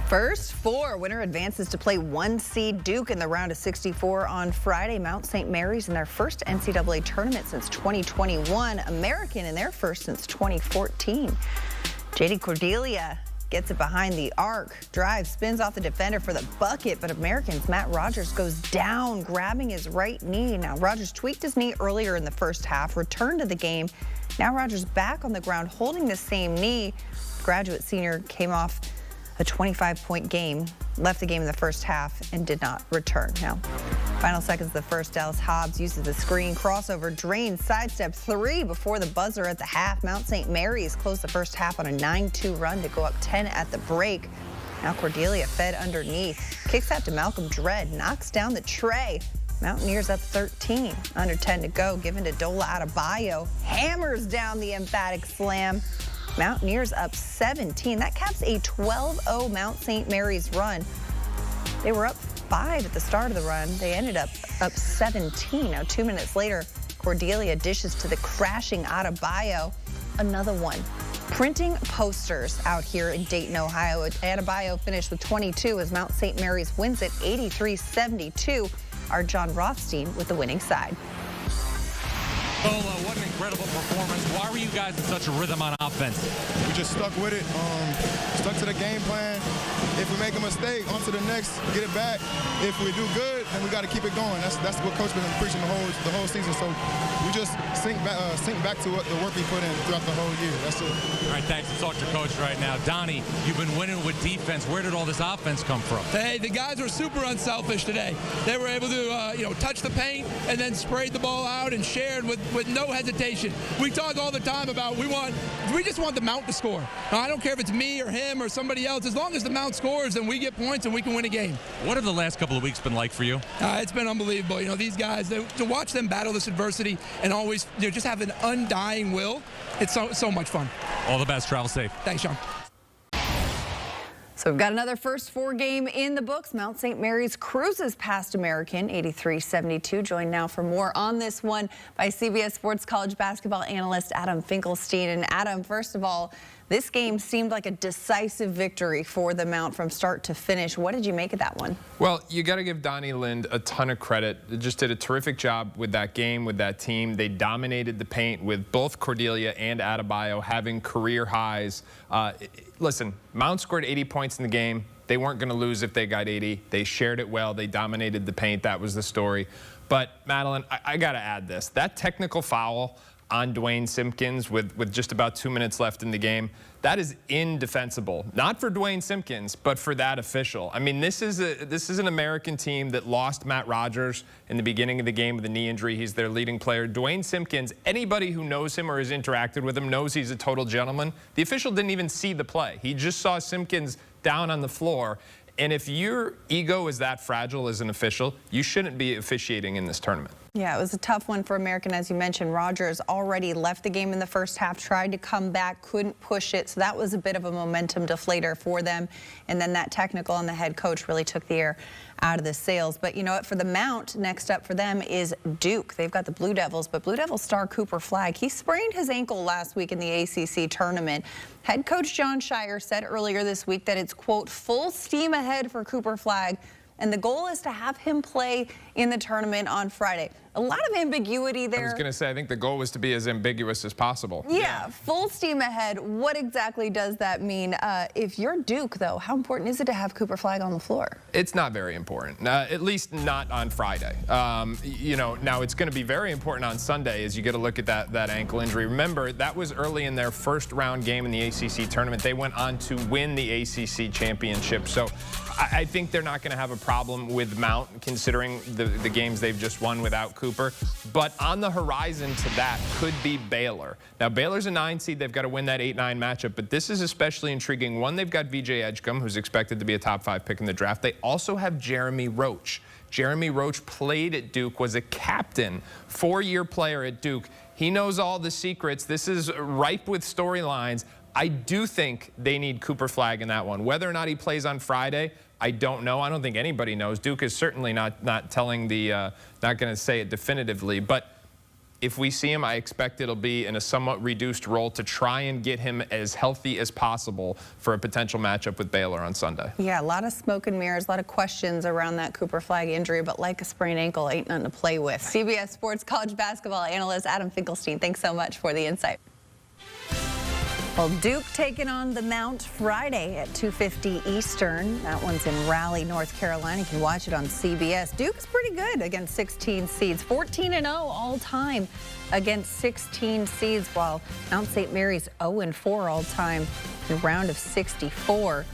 First four, winner advances to play 1 seed Duke in the round of 64 on Friday. Mount St. Mary's in their first NCAA tournament since 2021. American in their first since 2014. JD Cordelia gets it behind the arc. Drive, spins off the defender for the bucket, but American's Matt Rogers goes down, grabbing his right knee. Now, Rogers tweaked his knee earlier in the first half, returned to the game. Now Rogers back on the ground holding the same knee. Graduate senior came off a 25-point game, left the game in the first half, and did not return. Now, final seconds of the first, Dallas Hobbs uses the screen, crossover, drain, sidestep three before the buzzer at the half. Mount St. Mary's closed the first half on a 9-2 run to go up 10 at the break. Now Cordelia fed underneath, kicks out to Malcolm Dredd, knocks down the tray. Mountaineers up 13, under 10 to go, given to Dola Adebayo, hammers down the emphatic slam. Mountaineers up 17. That caps a 12-0 Mount St. Mary's run. They were up 5 at the start of the run. They ended up 17. Now, 2 minutes later, Cordelia dishes to the crashing Adebayo. Another one. Printing posters out here in Dayton, Ohio. Adebayo finished with 22 as Mount St. Mary's wins it 83-72. Our John Rothstein with the winning side. Well, what an incredible performance. Why were you guys in such a rhythm on offense? We just stuck with it, stuck to the game plan. If we make a mistake, on to the next, get it back. If we do good, then we got to keep it going. That's what Coach been preaching the whole season. So we just sink back to what the work we put in throughout the whole year. That's it. All right, thanks. Let's talk to Coach right now. Donnie, you've been winning with defense. Where did all this offense come from? Hey, the guys were super unselfish today. They were able to, touch the paint and then sprayed the ball out and shared with no hesitation. We talk all the time about we just want the Mount to score. I don't care if it's me or him or somebody else. As long as the Mount scores, then we get points and we can win a game. What have the last couple of weeks been like for you? It's been unbelievable. These guys, to watch them battle this adversity and always just have an undying will, it's so much fun. All the best. Travel safe. Thanks, Sean. So we've got another first four game in the books. Mount St. Mary's cruises past American 83-72. Joined now for more on this one by CBS Sports college basketball analyst Adam Finklestein. And Adam, first of all, this game seemed like a decisive victory for the Mount from start to finish. What did you make of that one? Well, you got to give Donnie Lind a ton of credit. They just did a terrific job with that game, with that team. They dominated the paint with both Cordelia and Adebayo having career highs. Listen, Mount scored 80 points in the game. They weren't going to lose if they got 80. They shared it well. They dominated the paint. That was the story. But, Madeline, I got to add this. That technical foul on Dwayne Simpkins with just about 2 minutes left in the game, that is indefensible. Not for Dwayne Simpkins, but for that official. I mean, this is an American team that lost Matt Rogers in the beginning of the game with a knee injury. He's their leading player. Dwayne Simpkins, anybody who knows him or has interacted with him knows he's a total gentleman. The official didn't even see the play. He just saw Simpkins down on the floor. And if your ego is that fragile as an official, you shouldn't be officiating in this tournament. Yeah, it was a tough one for American. As you mentioned, Rogers already left the game in the first half, tried to come back, couldn't push it. So that was a bit of a momentum deflator for them. And then that technical on the head coach really took the air out of the sails. But you know what? For the Mount, next up for them is Duke. They've got the Blue Devils, but Blue Devils star Cooper Flagg, he sprained his ankle last week in the ACC tournament. Head coach John Shire said earlier this week that it's, quote, full steam ahead for Cooper Flagg. And the goal is to have him play in the tournament on Friday. A lot of ambiguity there. I was going to say, I think the goal was to be as ambiguous as possible. Yeah, full steam ahead. What exactly does that mean? If you're Duke, though, how important is it to have Cooper Flagg on the floor? It's not very important, at least not on Friday. Now it's going to be very important on Sunday as you get a look at that ankle injury. Remember, that was early in their first round game in the ACC tournament. They went on to win the ACC championship. So I think they're not going to have a problem with Mount, considering the games they've just won without Cooper. But on the horizon to that could be Baylor. Now, Baylor's a 9 seed. They've got to win that 8-9 matchup. But this is especially intriguing. One, they've got VJ Edgecombe, who's expected to be a top 5 pick in the draft. They also have Jeremy Roach. Jeremy Roach played at Duke, was a captain, 4-year player at Duke. He knows all the secrets. This is ripe with storylines. I do think they need Cooper Flagg in that one. Whether or not he plays on Friday, I don't know. I don't think anybody knows. Duke is certainly not telling the, not going to say it definitively. But If we see him, I expect it'll be in a somewhat reduced role to try and get him as healthy as possible for a potential matchup with Baylor on Sunday. Yeah, a lot of smoke and mirrors, a lot of questions around that Cooper Flagg injury, but like a sprained ankle, ain't nothing to play with. CBS Sports college basketball analyst Adam Finklestein, thanks so much for the insight. Well, Duke taking on the Mount Friday at 2:50 Eastern. That one's in Raleigh, North Carolina. You can watch it on CBS. Duke's pretty good against 16 seeds, 14-0 all time against 16 seeds, while Mount St. Mary's 0-4 all time in round of 64.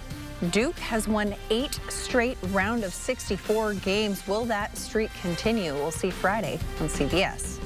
Duke has won 8 straight round of 64 games. Will that streak continue? We'll see Friday on CBS.